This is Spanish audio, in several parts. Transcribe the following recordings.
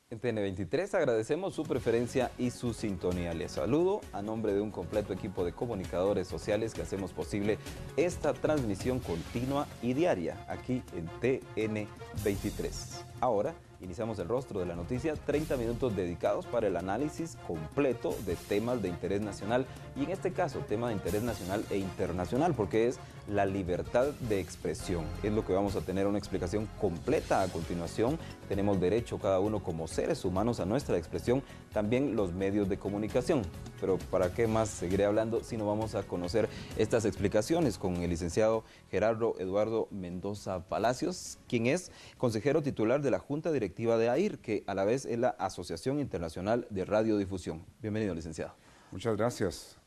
En TN23 agradecemos su preferencia y su sintonía. Les saludo a nombre de un completo equipo de comunicadores sociales que hacemos posible esta transmisión continua y diaria aquí en TN23. Ahora iniciamos el rostro de la noticia, 30 minutos dedicados para el análisis completo de temas de interés nacional y en este caso tema de interés nacional e internacional porque es la libertad de expresión. Es lo que vamos a tener una explicación completa a continuación. Tenemos derecho cada uno como seres humanos a nuestra expresión, también los medios de comunicación. Pero ¿para qué más seguiré hablando si no vamos a conocer estas explicaciones con el licenciado Gerardo Eduardo Mendoza Palacios, quien es consejero titular de la Junta Directiva de AIR, que a la vez es la Asociación Internacional de Radiodifusión. Bienvenido, licenciado. Muchas gracias,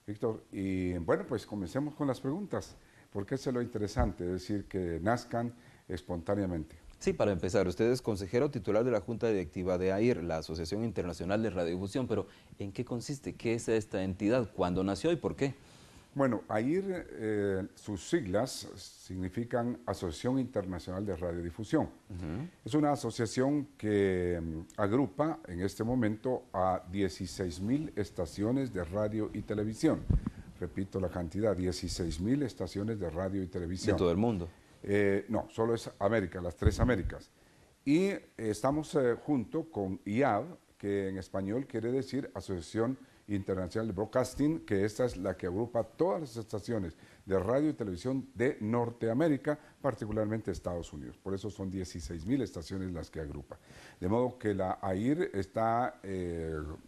Víctor. Y bueno, pues comencemos con las preguntas, porque eso es lo interesante, es decir, que nazcan espontáneamente. Sí, para empezar, usted es consejero titular de la Junta Directiva de AIR, la Asociación Internacional de Radiodifusión, pero ¿en qué consiste? ¿Qué es esta entidad? ¿Cuándo nació y por qué? Bueno, AIR, sus siglas significan Asociación Internacional de Radiodifusión. Es una asociación que agrupa en este momento a 16.000 estaciones de radio y televisión. Repito la cantidad, 16.000 estaciones de radio y televisión. ¿De todo el mundo? No, solo es América, las tres Américas. Y estamos junto con IAB, que en español quiere decir Asociación Internacional de Broadcasting, que esta es la que agrupa todas las estaciones de radio y televisión de Norteamérica, particularmente Estados Unidos. Por eso son 16.000 estaciones las que agrupa. De modo que la AIR está,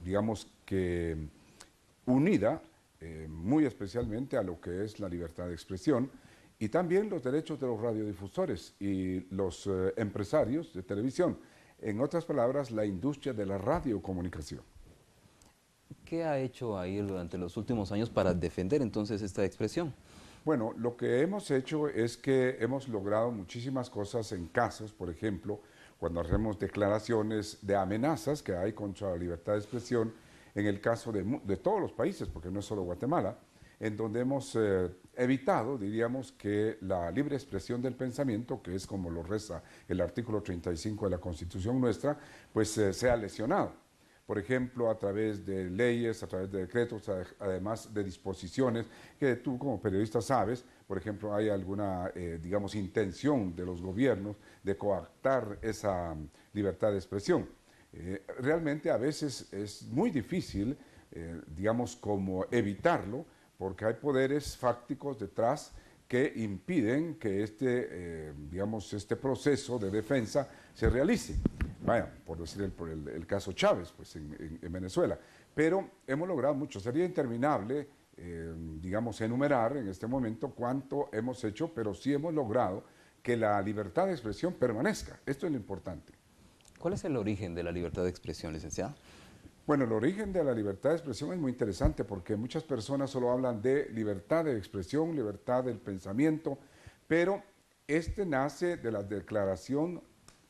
digamos que, unida muy especialmente a lo que es la libertad de expresión y también los derechos de los radiodifusores y los empresarios de televisión. En otras palabras, la industria de la radiocomunicación. ¿Qué ha hecho AIR durante los últimos años para defender entonces esta expresión? Bueno, lo que hemos hecho es que hemos logrado muchísimas cosas en casos, por ejemplo, cuando hacemos declaraciones de amenazas que hay contra la libertad de expresión, en el caso de todos los países, porque no es solo Guatemala, en donde hemos evitado, diríamos, que la libre expresión del pensamiento, que es como lo reza el artículo 35 de la Constitución nuestra, pues sea lesionado. Por ejemplo, a través de leyes, a través de decretos, además de disposiciones que tú como periodista sabes. Por ejemplo, hay alguna, digamos, intención de los gobiernos de coartar esa libertad de expresión. Realmente a veces es muy difícil, digamos, como evitarlo, porque hay poderes fácticos detrás que impiden que digamos, este proceso de defensa se realice. Vaya, por decir el caso Chávez, pues en Venezuela. Pero hemos logrado mucho. Sería interminable, digamos, enumerar en este momento cuánto hemos hecho, pero sí hemos logrado que la libertad de expresión permanezca. Esto es lo importante. ¿Cuál es el origen de la libertad de expresión, licenciado? Bueno, el origen de la libertad de expresión es muy interesante porque muchas personas solo hablan de libertad de expresión, libertad del pensamiento, pero nace de la Declaración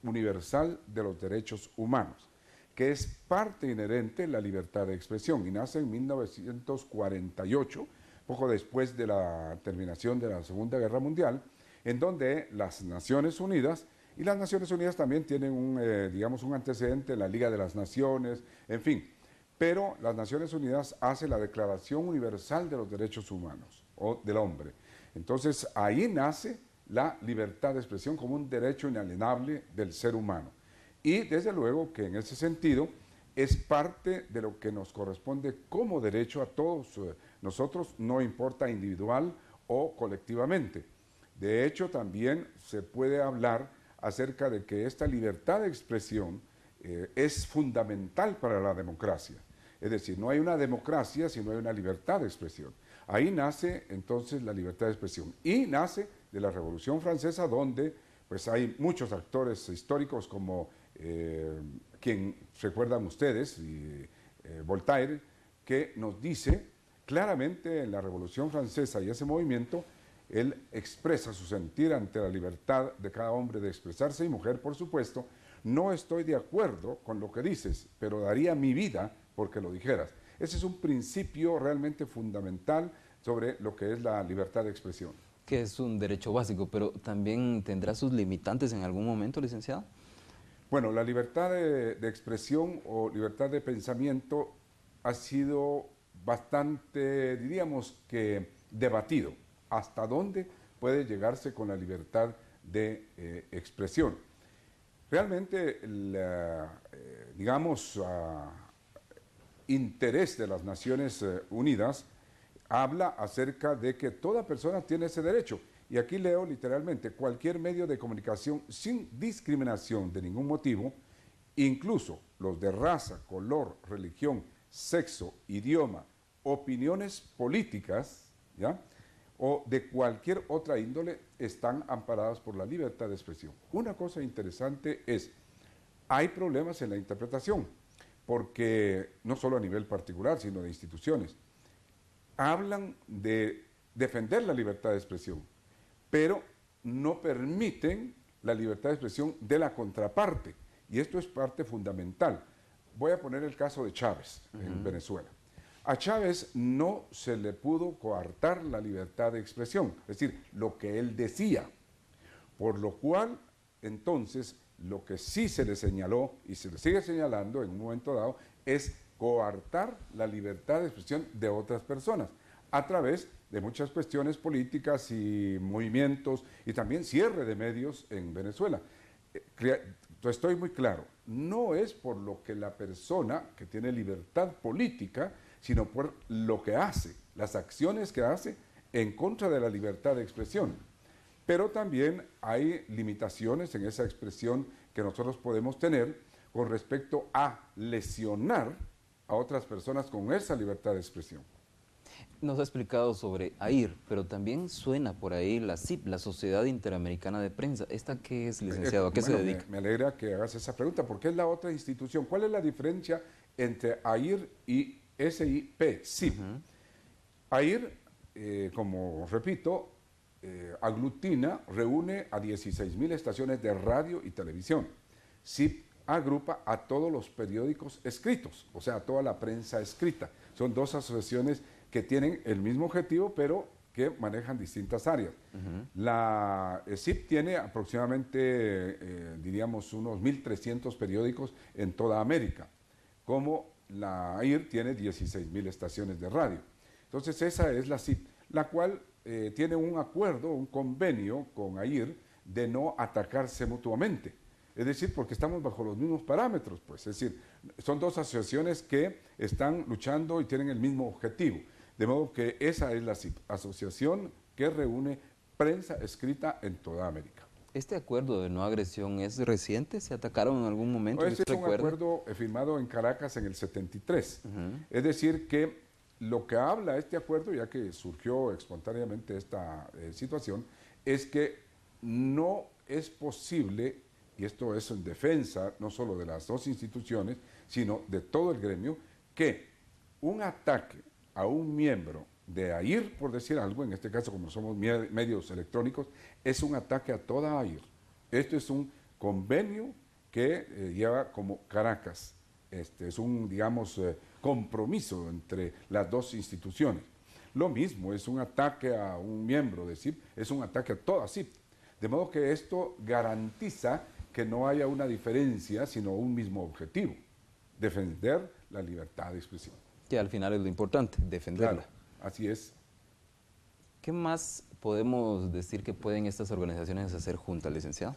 Universal de los Derechos Humanos, que es parte inherente de la libertad de expresión y nace en 1948, poco después de la terminación de la Segunda Guerra Mundial, en donde las Naciones Unidas, y las Naciones Unidas también tienen digamos, un antecedente en la Liga de las Naciones, en fin, pero las Naciones Unidas hace la Declaración Universal de los Derechos Humanos, o del hombre. Entonces, ahí nace la libertad de expresión como un derecho inalienable del ser humano. Y desde luego que en ese sentido es parte de lo que nos corresponde como derecho a todos nosotros, no importa individual o colectivamente. De hecho, también se puede hablar acerca de que esta libertad de expresión es fundamental para la democracia. Es decir, no hay una democracia si no hay una libertad de expresión. Ahí nace entonces la libertad de expresión y nace de la Revolución Francesa, donde pues hay muchos actores históricos como quien recuerdan ustedes, Voltaire, que nos dice claramente en la Revolución Francesa y ese movimiento, él expresa su sentir ante la libertad de cada hombre de expresarse y mujer, por supuesto. No estoy de acuerdo con lo que dices, pero daría mi vida porque lo dijeras. Ese es un principio realmente fundamental sobre lo que es la libertad de expresión. Que es un derecho básico, pero también tendrá sus limitantes en algún momento, licenciado. Bueno, la libertad de expresión o libertad de pensamiento ha sido bastante, diríamos que, debatido. ¿Hasta dónde puede llegarse con la libertad de expresión? Realmente, digamos, interés de las Naciones Unidas habla acerca de que toda persona tiene ese derecho. Y aquí leo literalmente: cualquier medio de comunicación sin discriminación de ningún motivo, incluso los de raza, color, religión, sexo, idioma, opiniones políticas, ¿ya?, o de cualquier otra índole, están amparados por la libertad de expresión. Una cosa interesante es, hay problemas en la interpretación, porque no solo a nivel particular, sino de instituciones, hablan de defender la libertad de expresión, pero no permiten la libertad de expresión de la contraparte, y esto es parte fundamental. Voy a poner el caso de Chávez en Venezuela. A Chávez no se le pudo coartar la libertad de expresión, es decir, lo que él decía, por lo cual, entonces, lo que sí se le señaló, y se le sigue señalando en un momento dado, es coartar la libertad de expresión de otras personas, a través de muchas cuestiones políticas y movimientos, y también cierre de medios en Venezuela. Estoy muy claro, no es por lo que la persona que tiene libertad política, sino por lo que hace, las acciones que hace en contra de la libertad de expresión. Pero también hay limitaciones en esa expresión que nosotros podemos tener con respecto a lesionar a otras personas con esa libertad de expresión. Nos ha explicado sobre AIR, pero también suena por ahí la SIP, la Sociedad Interamericana de Prensa. ¿Esta qué es, licenciado? ¿A qué se dedica? Me alegra que hagas esa pregunta, porque es la otra institución. ¿Cuál es la diferencia entre AIR y SIP? AIR, como repito, aglutina, reúne a 16.000 estaciones de radio y televisión. SIP agrupa a todos los periódicos escritos, o sea, a toda la prensa escrita. Son dos asociaciones que tienen el mismo objetivo, pero que manejan distintas áreas. La SIP tiene aproximadamente, diríamos, unos 1.300 periódicos en toda América, como la AIR tiene 16.000 estaciones de radio. Entonces, esa es la SIP, la cual tiene un acuerdo, un convenio con AIR de no atacarse mutuamente. Es decir, porque estamos bajo los mismos parámetros, pues. Es decir, son dos asociaciones que están luchando y tienen el mismo objetivo. De modo que esa es la SIP, asociación que reúne prensa escrita en toda América. ¿Este acuerdo de no agresión es reciente? ¿Se atacaron en algún momento? No, este es un acuerdo firmado en Caracas en el 73. Es decir, que lo que habla este acuerdo, ya que surgió espontáneamente esta situación, es que no es posible, y esto es en defensa no solo de las dos instituciones, sino de todo el gremio, que un ataque a un miembro de AIR, por decir algo, en este caso como somos medios electrónicos, es un ataque a toda AIR. Esto es un convenio que lleva como Caracas. Es un, digamos, compromiso entre las dos instituciones. Lo mismo, es un ataque a un miembro de SIP, es un ataque a toda SIP. De modo que esto garantiza que no haya una diferencia, sino un mismo objetivo: defender la libertad de expresión. Que al final es lo importante, defenderla. Claro, así es. ¿Qué más podemos decir que pueden estas organizaciones hacer juntas, licenciado?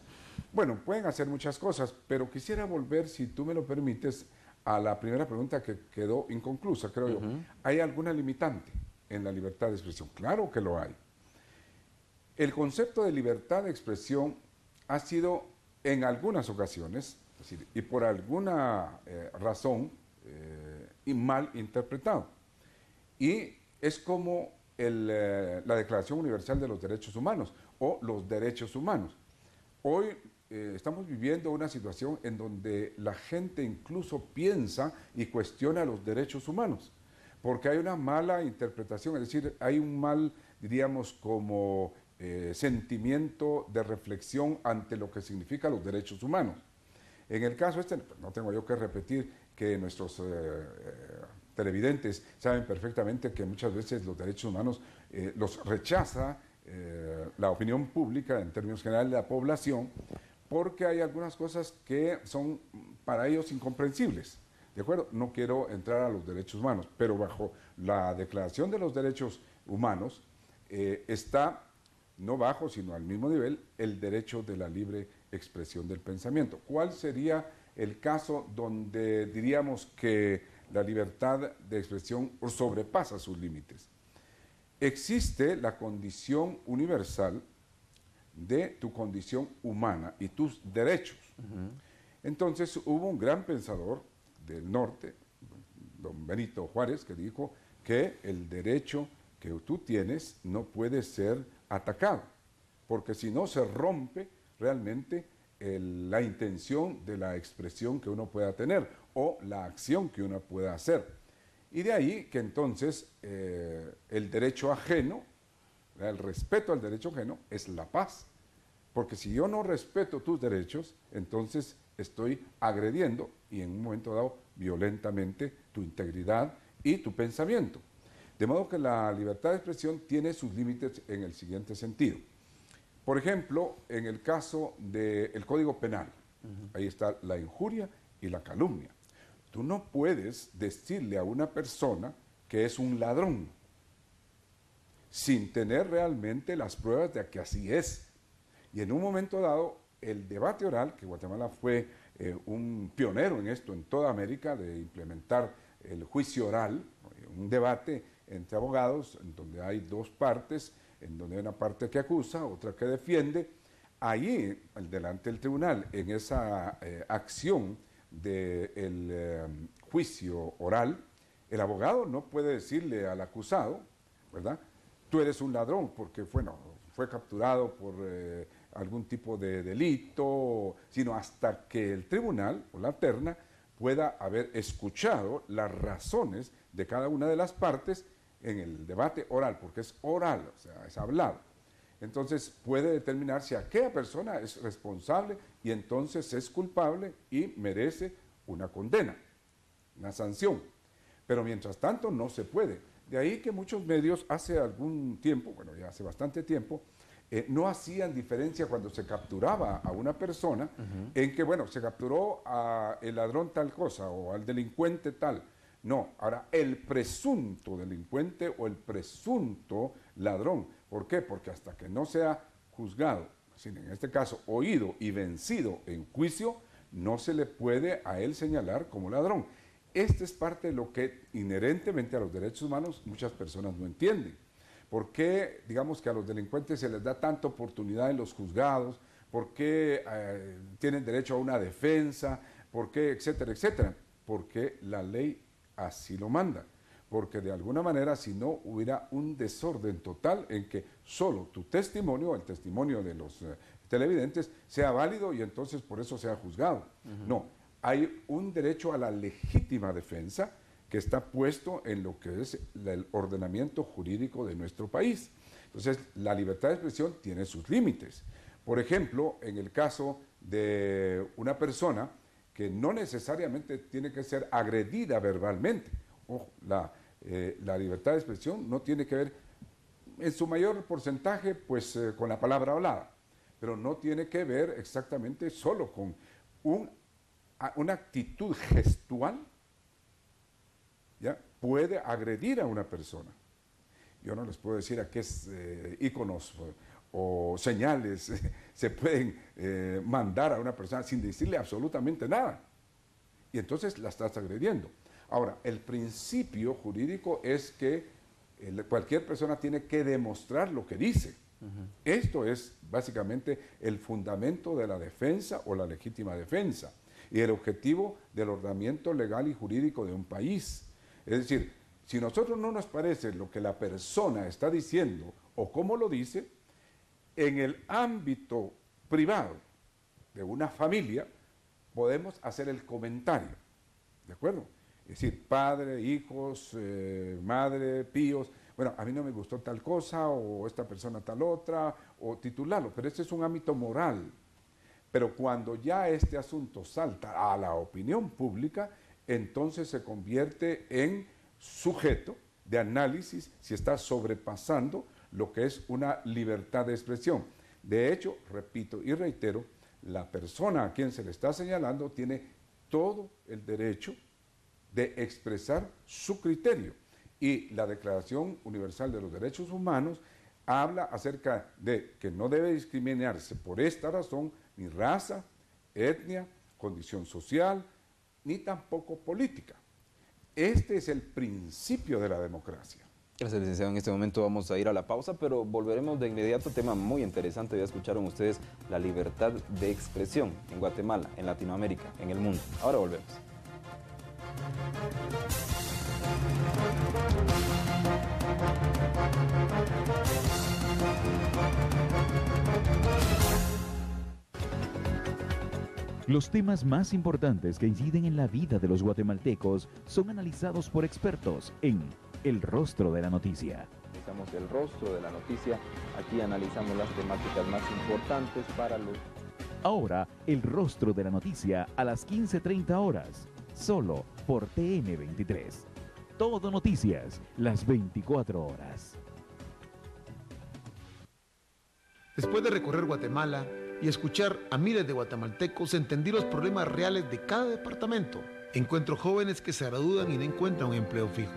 Bueno, pueden hacer muchas cosas, pero quisiera volver, si tú me lo permites, a la primera pregunta que quedó inconclusa, creo yo. ¿Hay alguna limitante en la libertad de expresión? Claro que lo hay. El concepto de libertad de expresión ha sido en algunas ocasiones, es decir, y por alguna razón, mal interpretado. Y es como la Declaración Universal de los Derechos Humanos o los derechos humanos. Hoy estamos viviendo una situación en donde la gente incluso piensa y cuestiona los derechos humanos, porque hay una mala interpretación, es decir, hay un mal, diríamos, como sentimiento de reflexión ante lo que significan los derechos humanos. En el caso este, no tengo yo que repetir que nuestros televidentes saben perfectamente que muchas veces los derechos humanos los rechaza la opinión pública, en términos generales, de la población, porque hay algunas cosas que son para ellos incomprensibles. ¿De acuerdo? No quiero entrar a los derechos humanos, pero bajo la Declaración de los Derechos Humanos está, no bajo, sino al mismo nivel, el derecho de la libre expresión del pensamiento. ¿Cuál sería el caso donde diríamos que la libertad de expresión sobrepasa sus límites? Existe la condición universal de tu condición humana y tus derechos. Entonces hubo un gran pensador del norte, don Benito Juárez, que dijo que el derecho que tú tienes no puede ser atacado, porque si no se rompe realmente la intención de la expresión que uno pueda tener o la acción que uno pueda hacer. Y de ahí que entonces el derecho ajeno, el respeto al derecho ajeno, es la paz. Porque si yo no respeto tus derechos, entonces estoy agrediendo y en un momento dado violentamente tu integridad y tu pensamiento. De modo que la libertad de expresión tiene sus límites en el siguiente sentido. Por ejemplo, en el caso del Código Penal, ahí está la injuria y la calumnia. Tú no puedes decirle a una persona que es un ladrón sin tener realmente las pruebas de que así es. Y en un momento dado, el debate oral, que Guatemala fue un pionero en esto en toda América, de implementar el juicio oral, un debate entre abogados, en donde hay dos partes, en donde hay una parte que acusa, otra que defiende. Ahí, delante del tribunal, en esa acción del juicio oral, el abogado no puede decirle al acusado, ¿verdad? Tú eres un ladrón porque fue capturado por algún tipo de delito, sino hasta que el tribunal o la terna pueda haber escuchado las razones de cada una de las partes en el debate oral, porque es oral, o sea, es hablado. Entonces puede determinar si aquella persona es responsable y entonces es culpable y merece una condena, una sanción. Pero mientras tanto no se puede. De ahí que muchos medios hace algún tiempo, bueno, ya hace bastante tiempo, no hacían diferencia cuando se capturaba a una persona en que, bueno, se capturó al ladrón tal cosa o al delincuente tal. No, ahora el presunto delincuente o el presunto ladrón. ¿Por qué? Porque hasta que no sea juzgado, en este caso oído y vencido en juicio, no se le puede a él señalar como ladrón. Este es parte de lo que inherentemente a los derechos humanos muchas personas no entienden. ¿Por qué, digamos, que a los delincuentes se les da tanta oportunidad en los juzgados? ¿Por qué tienen derecho a una defensa? ¿Por qué, etcétera, etcétera? Porque la ley así lo manda. Porque de alguna manera, si no, hubiera un desorden total en que solo tu testimonio, el testimonio de los televidentes, sea válido y entonces por eso sea juzgado. No, hay un derecho a la legítima defensa que está puesto en lo que es el ordenamiento jurídico de nuestro país. Entonces, la libertad de expresión tiene sus límites. Por ejemplo, en el caso de una persona que no necesariamente tiene que ser agredida verbalmente. Ojo, la libertad de expresión no tiene que ver, en su mayor porcentaje, pues con la palabra hablada, pero no tiene que ver exactamente solo con una actitud gestual, ¿ya? Puede agredir a una persona. Yo no les puedo decir a qué íconos o señales se pueden mandar a una persona sin decirle absolutamente nada. Y entonces la estás agrediendo. Ahora, el principio jurídico es que cualquier persona tiene que demostrar lo que dice. Esto es básicamente el fundamento de la defensa o la legítima defensa y el objetivo del ordenamiento legal y jurídico de un país. Es decir, si a nosotros no nos parece lo que la persona está diciendo o cómo lo dice, en el ámbito privado de una familia podemos hacer el comentario, ¿de acuerdo? Es decir, padre, hijos, madre, tíos, bueno, a mí no me gustó tal cosa o esta persona tal otra, o titularlo, pero este es un ámbito moral. Pero cuando ya este asunto salta a la opinión pública, entonces se convierte en sujeto de análisis si está sobrepasando lo que es una libertad de expresión. De hecho, repito y reitero, la persona a quien se le está señalando tiene todo el derecho de expresar su criterio. Y la Declaración Universal de los Derechos Humanos habla acerca de que no debe discriminarse por esta razón ni raza, etnia, condición social, ni tampoco política. Este es el principio de la democracia. Gracias, licenciado. En este momento vamos a ir a la pausa, pero volveremos de inmediato. Tema muy interesante. Ya escucharon ustedes la libertad de expresión en Guatemala, en Latinoamérica, en el mundo. Ahora volvemos. Los temas más importantes que inciden en la vida de los guatemaltecos son analizados por expertos en El Rostro de la Noticia. Analizamos el rostro de la noticia. Aquí analizamos las temáticas más importantes para los... Ahora, El Rostro de la Noticia a las 15:30 horas, solo por TN23. Todo noticias, las 24 horas. Después de recorrer Guatemala y escuchar a miles de guatemaltecos, entendí los problemas reales de cada departamento. Encuentro jóvenes que se gradúan y no encuentran un empleo fijo.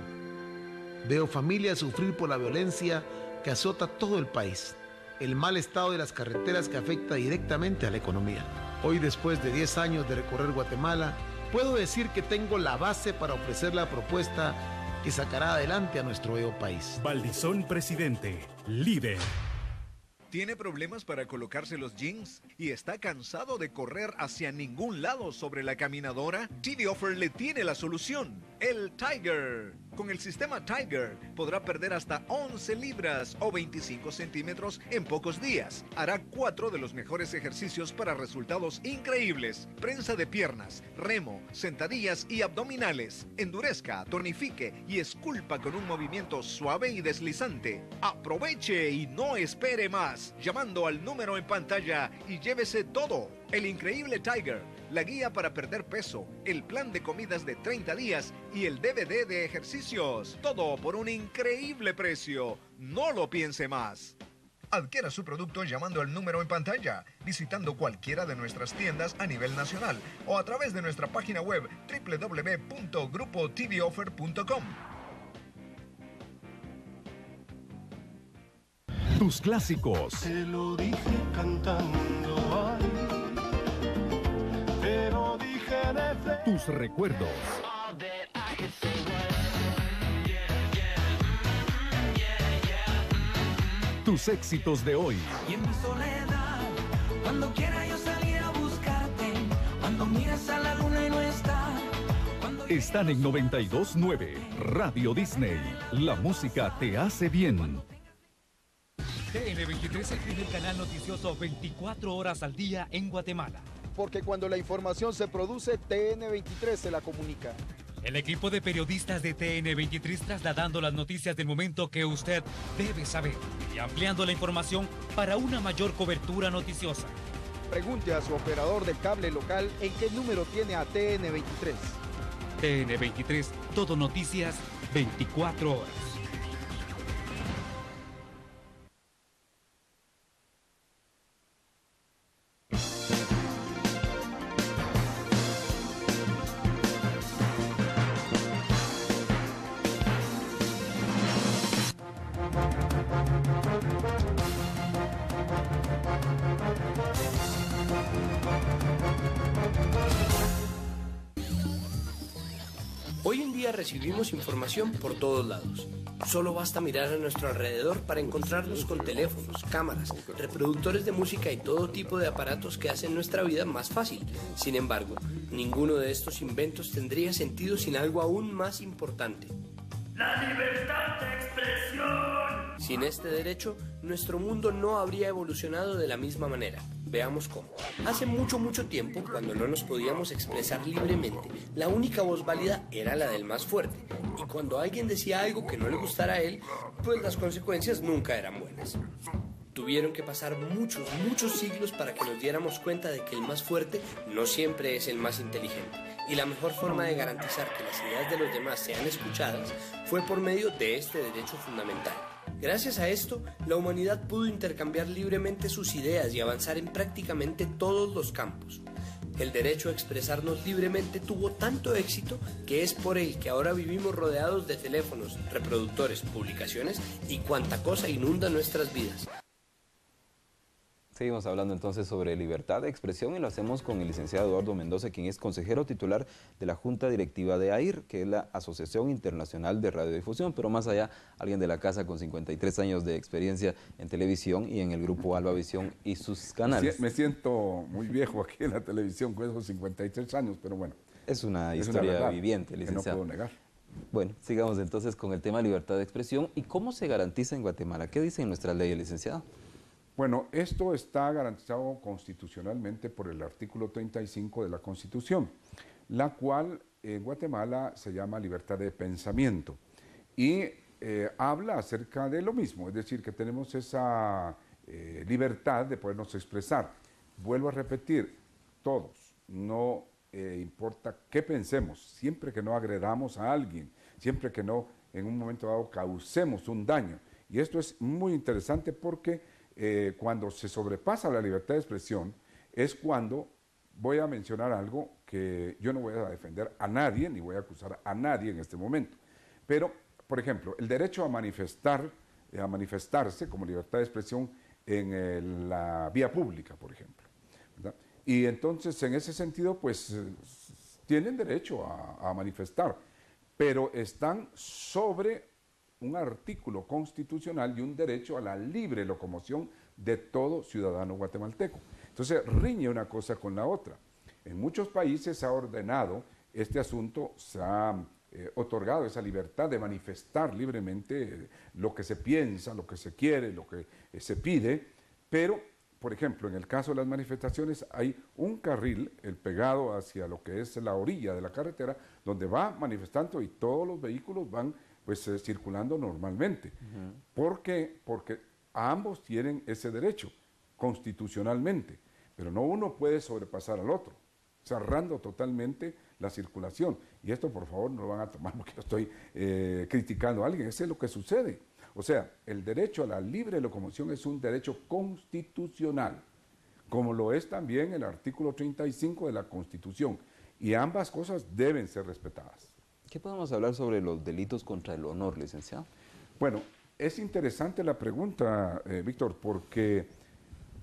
Veo familias sufrir por la violencia que azota todo el país. El mal estado de las carreteras que afecta directamente a la economía. Hoy, después de 10 años de recorrer Guatemala, puedo decir que tengo la base para ofrecer la propuesta que sacará adelante a nuestro bello país. Valdizón Presidente, líder. ¿Tiene problemas para colocarse los jeans y está cansado de correr hacia ningún lado sobre la caminadora? TV Offer le tiene la solución, el Tiger. Con el sistema Tiger podrá perder hasta 11 libras o 25 centímetros en pocos días. Hará 4 de los mejores ejercicios para resultados increíbles. Prensa de piernas, remo, sentadillas y abdominales. Endurezca, tonifique y esculpa con un movimiento suave y deslizante. Aproveche y no espere más, llamando al número en pantalla y llévese todo. El increíble Tiger, la guía para perder peso, el plan de comidas de 30 días y el DVD de ejercicios. Todo por un increíble precio. No lo piense más. Adquiera su producto llamando al número en pantalla, visitando cualquiera de nuestras tiendas a nivel nacional o a través de nuestra página web www.grupotvoffer.com. Tus clásicos. Te lo dije cantando, ay, te lo dije de fe. Tus recuerdos. Tus éxitos de hoy. Y en mi soledad, cuando quiera yo salir a buscarte, cuando miras a la luna y no está. Están en 92.9 Radio Disney. La música te hace bien. TN23 es el primer canal noticioso 24 horas al día en Guatemala. Porque cuando la información se produce, TN23 se la comunica. El equipo de periodistas de TN23 trasladando las noticias del momento que usted debe saber y ampliando la información para una mayor cobertura noticiosa. Pregunte a su operador de cable local en qué número tiene a TN23. TN23, todo noticias 24 horas. Hoy en día recibimos información por todos lados. Solo basta mirar a nuestro alrededor para encontrarnos con teléfonos, cámaras, reproductores de música y todo tipo de aparatos que hacen nuestra vida más fácil. Sin embargo, ninguno de estos inventos tendría sentido sin algo aún más importante: ¡la libertad de expresión! Sin este derecho, nuestro mundo no habría evolucionado de la misma manera. Veamos cómo. Hace mucho tiempo, cuando no nos podíamos expresar libremente, la única voz válida era la del más fuerte. Y cuando alguien decía algo que no le gustara a él, pues las consecuencias nunca eran buenas. Tuvieron que pasar muchos siglos para que nos diéramos cuenta de que el más fuerte no siempre es el más inteligente. Y la mejor forma de garantizar que las ideas de los demás sean escuchadas fue por medio de este derecho fundamental. Gracias a esto, la humanidad pudo intercambiar libremente sus ideas y avanzar en prácticamente todos los campos. El derecho a expresarnos libremente tuvo tanto éxito que es por él que ahora vivimos rodeados de teléfonos, reproductores, publicaciones y cuanta cosa inunda nuestras vidas. Seguimos hablando entonces sobre libertad de expresión y lo hacemos con el licenciado Eduardo Mendoza, quien es consejero titular de la Junta Directiva de AIR, que es la Asociación Internacional de Radiodifusión, pero más allá, alguien de la casa con 53 años de experiencia en televisión y en el grupo Alba Visión y sus canales. Me siento muy viejo aquí en la televisión con esos 53 años, pero bueno. Es una historia viviente, licenciado. Que no puedo negar. Bueno, sigamos entonces con el tema de libertad de expresión y cómo se garantiza en Guatemala. ¿Qué dice en nuestra ley, licenciado? Bueno, esto está garantizado constitucionalmente por el artículo 35 de la Constitución, la cual en Guatemala se llama libertad de pensamiento y habla acerca de lo mismo, es decir, que tenemos esa libertad de podernos expresar. Vuelvo a repetir, todos, no importa qué pensemos, siempre que no agredamos a alguien, siempre que no en un momento dado causemos un daño. Y esto es muy interesante porque cuando se sobrepasa la libertad de expresión es cuando voy a mencionar algo que yo no voy a defender a nadie ni voy a acusar a nadie en este momento. Pero, por ejemplo, el derecho a manifestarse como libertad de expresión en la vía pública, por ejemplo, ¿verdad? Y entonces, en ese sentido, pues, tienen derecho a manifestar, pero están sobre un artículo constitucional y un derecho a la libre locomoción de todo ciudadano guatemalteco. Entonces, riñe una cosa con la otra. En muchos países se ha ordenado este asunto, se ha otorgado esa libertad de manifestar libremente lo que se piensa, lo que se quiere, lo que se pide, pero, por ejemplo, en el caso de las manifestaciones hay un carril, el pegado hacia lo que es la orilla de la carretera, donde va manifestando y todos los vehículos van pues circulando normalmente. ¿Por qué? Porque ambos tienen ese derecho constitucionalmente, pero no uno puede sobrepasar al otro, cerrando totalmente la circulación. Y esto, por favor, no lo van a tomar porque yo estoy criticando a alguien, eso es lo que sucede. O sea, el derecho a la libre locomoción es un derecho constitucional, como lo es también el artículo 35 de la Constitución, y ambas cosas deben ser respetadas. ¿Qué podemos hablar sobre los delitos contra el honor, licenciado? Bueno, es interesante la pregunta, Víctor, porque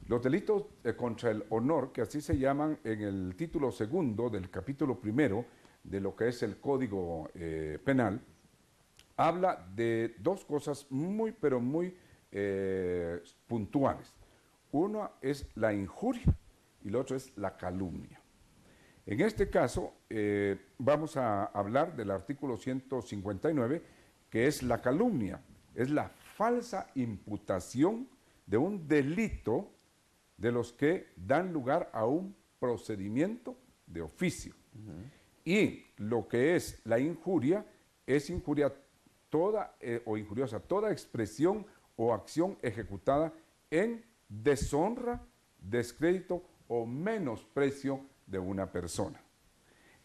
los delitos contra el honor, que así se llaman en el título segundo del capítulo primero de lo que es el Código Penal, habla de dos cosas muy, pero muy puntuales. Uno es la injuria y el otro es la calumnia. En este caso, vamos a hablar del artículo 159, que es la calumnia, es la falsa imputación de un delito de los que dan lugar a un procedimiento de oficio. Y lo que es la injuria, es injuria toda o injuriosa, toda expresión o acción ejecutada en deshonra, descrédito o menosprecio de una persona.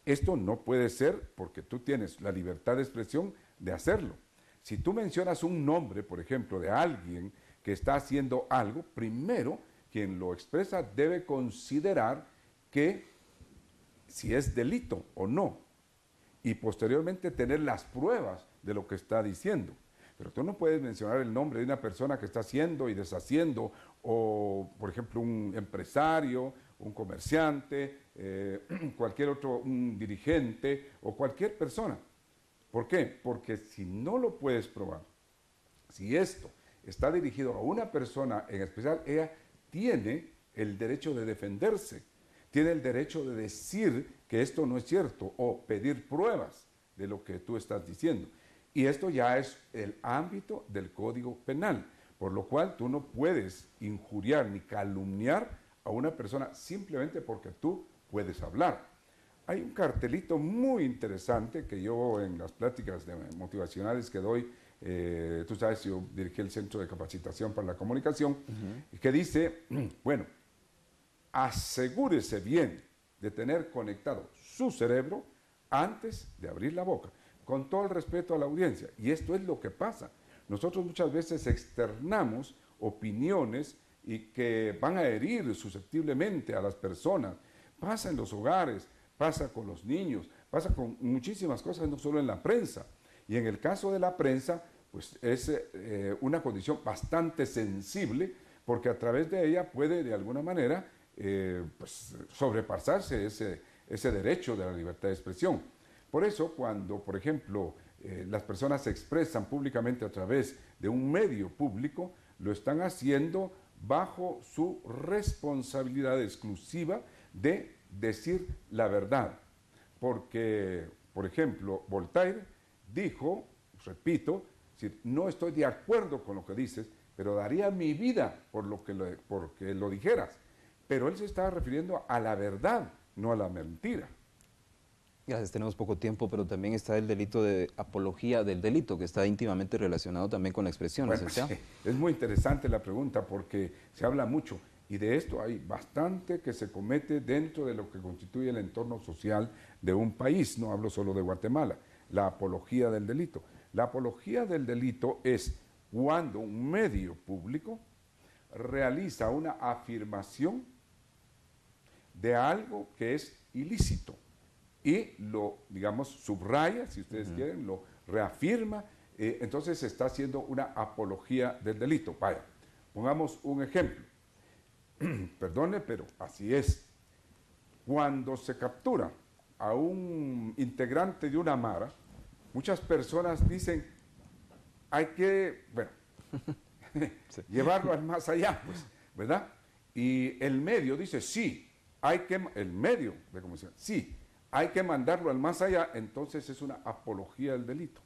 Esto no puede ser porque tú tienes la libertad de expresión de hacerlo. Si tú mencionas un nombre, por ejemplo, de alguien que está haciendo algo, primero quien lo expresa debe considerar que si es delito o no, y posteriormente tener las pruebas de lo que está diciendo. Pero tú no puedes mencionar el nombre de una persona que está haciendo y deshaciendo, o por ejemplo un empresario, un comerciante, cualquier otro, un dirigente o cualquier persona. ¿Por qué? Porque si no lo puedes probar, si esto está dirigido a una persona en especial, ella tiene el derecho de defenderse, tiene el derecho de decir que esto no es cierto o pedir pruebas de lo que tú estás diciendo. Y esto ya es el ámbito del Código Penal, por lo cual tú no puedes injuriar ni calumniar a una persona simplemente porque tú puedes hablar. Hay un cartelito muy interesante que yo en las pláticas motivacionales que doy, tú sabes, yo dirigí el Centro de Capacitación para la Comunicación, que dice, bueno, asegúrese bien de tener conectado su cerebro antes de abrir la boca, con todo el respeto a la audiencia. Y esto es lo que pasa. Nosotros muchas veces externamos opiniones y que van a herir susceptiblemente a las personas. Pasa en los hogares, pasa con los niños, pasa con muchísimas cosas, no solo en la prensa. Y en el caso de la prensa, pues es una condición bastante sensible, porque a través de ella puede de alguna manera pues, sobrepasarse ese derecho de la libertad de expresión. Por eso, cuando, por ejemplo, las personas se expresan públicamente a través de un medio público, lo están haciendo bajo su responsabilidad exclusiva de decir la verdad. Porque, por ejemplo, Voltaire dijo, repito, no estoy de acuerdo con lo que dices, pero daría mi vida porque lo dijeras. Pero él se estaba refiriendo a la verdad, no a la mentira. Gracias, tenemos poco tiempo, pero también está el delito de apología del delito, que está íntimamente relacionado también con la expresión, bueno, licenciado. Sí, es muy interesante la pregunta porque se habla mucho y de esto hay bastante que se comete dentro de lo que constituye el entorno social de un país, no hablo solo de Guatemala, la apología del delito. La apología del delito es cuando un medio público realiza una afirmación de algo que es ilícito y lo, digamos, subraya, si ustedes quieren, lo reafirma, entonces se está haciendo una apología del delito. Vaya, pongamos un ejemplo. Perdone, pero así es. Cuando se captura a un integrante de una mara, muchas personas dicen, hay que, bueno, sí, llevarlo al más allá, pues, ¿verdad? Y el medio dice, sí, el medio de comunicación, sí, hay que mandarlo al más allá, entonces es una apología del delito.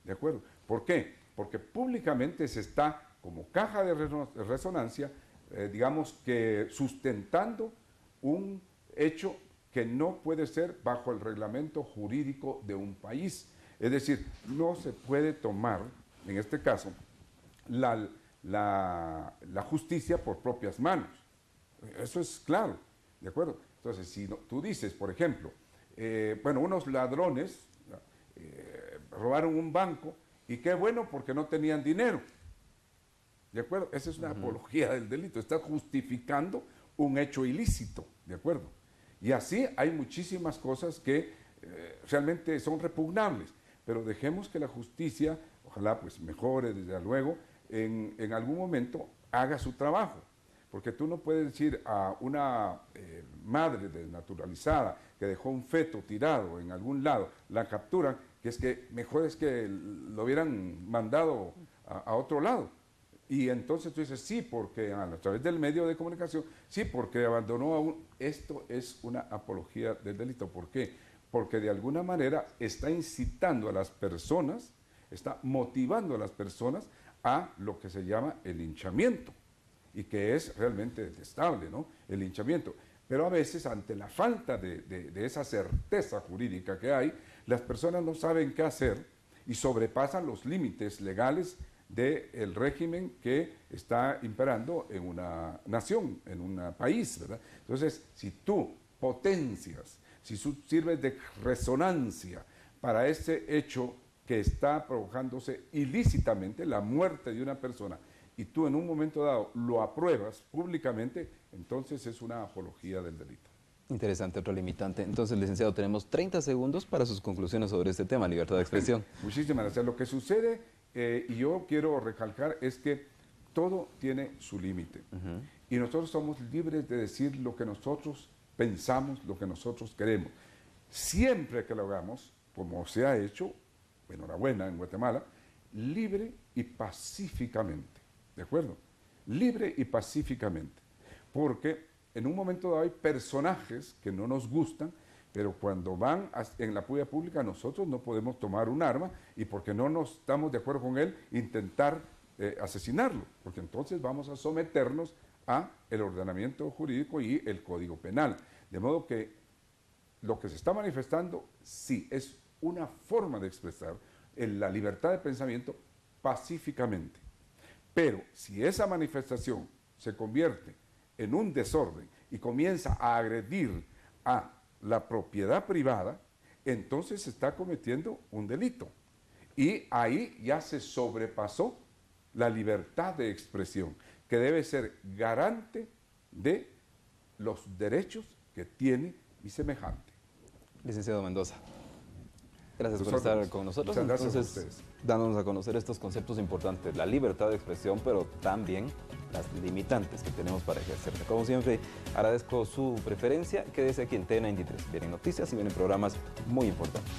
¿De acuerdo? ¿Por qué? Porque públicamente se está, como caja de resonancia, digamos que sustentando un hecho que no puede ser bajo el reglamento jurídico de un país. Es decir, no se puede tomar, en este caso, la justicia por propias manos. Eso es claro, ¿de acuerdo? Entonces, si tú dices, por ejemplo, bueno, unos ladrones robaron un banco y qué bueno porque no tenían dinero. ¿De acuerdo? Esa es una apología del delito. Está justificando un hecho ilícito. ¿De acuerdo? Y así hay muchísimas cosas que realmente son repugnables. Pero dejemos que la justicia, ojalá pues mejore desde luego, en algún momento haga su trabajo. Porque tú no puedes decir a una madre desnaturalizada que dejó un feto tirado en algún lado, la capturan, que es que mejor es que lo hubieran mandado a otro lado. Y entonces tú dices, sí, porque a través del medio de comunicación, sí, porque abandonó a un... Esto es una apología del delito. ¿Por qué? Porque de alguna manera está incitando a las personas, está motivando a las personas a lo que se llama el linchamiento. Y que es realmente detestable, ¿no? El linchamiento. Pero a veces, ante la falta de esa certeza jurídica que hay, las personas no saben qué hacer y sobrepasan los límites legales del régimen que está imperando en una nación, en un país, ¿verdad? Entonces, si tú potencias, si tú sirves de resonancia para ese hecho que está provocándose ilícitamente, la muerte de una persona, y tú en un momento dado lo apruebas públicamente, entonces es una apología del delito. Interesante, otro limitante. Entonces, licenciado, tenemos 30 segundos para sus conclusiones sobre este tema, libertad de expresión. Muchísimas gracias. Lo que sucede, y yo quiero recalcar, es que todo tiene su límite. Y nosotros somos libres de decir lo que nosotros pensamos, lo que nosotros queremos. Siempre que lo hagamos, como se ha hecho, enhorabuena, en Guatemala, libre y pacíficamente. ¿De acuerdo? Libre y pacíficamente. Porque en un momento dado hay personajes que no nos gustan, pero cuando van en la vía pública nosotros no podemos tomar un arma y porque no nos estamos de acuerdo con él, intentar asesinarlo, porque entonces vamos a someternos a el ordenamiento jurídico y el Código Penal. De modo que lo que se está manifestando sí es una forma de expresar la libertad de pensamiento pacíficamente. Pero si esa manifestación se convierte en un desorden y comienza a agredir a la propiedad privada, entonces se está cometiendo un delito. Y ahí ya se sobrepasó la libertad de expresión, que debe ser garante de los derechos que tiene mi semejante. Licenciado Mendoza, gracias por Nosotros. estar con nosotros. Muchas gracias a Entonces, ustedes. dándonos a conocer estos conceptos importantes, la libertad de expresión, pero también las limitantes que tenemos para ejercerla. Como siempre, agradezco su preferencia. Quédese aquí en T93. Vienen noticias y vienen programas muy importantes.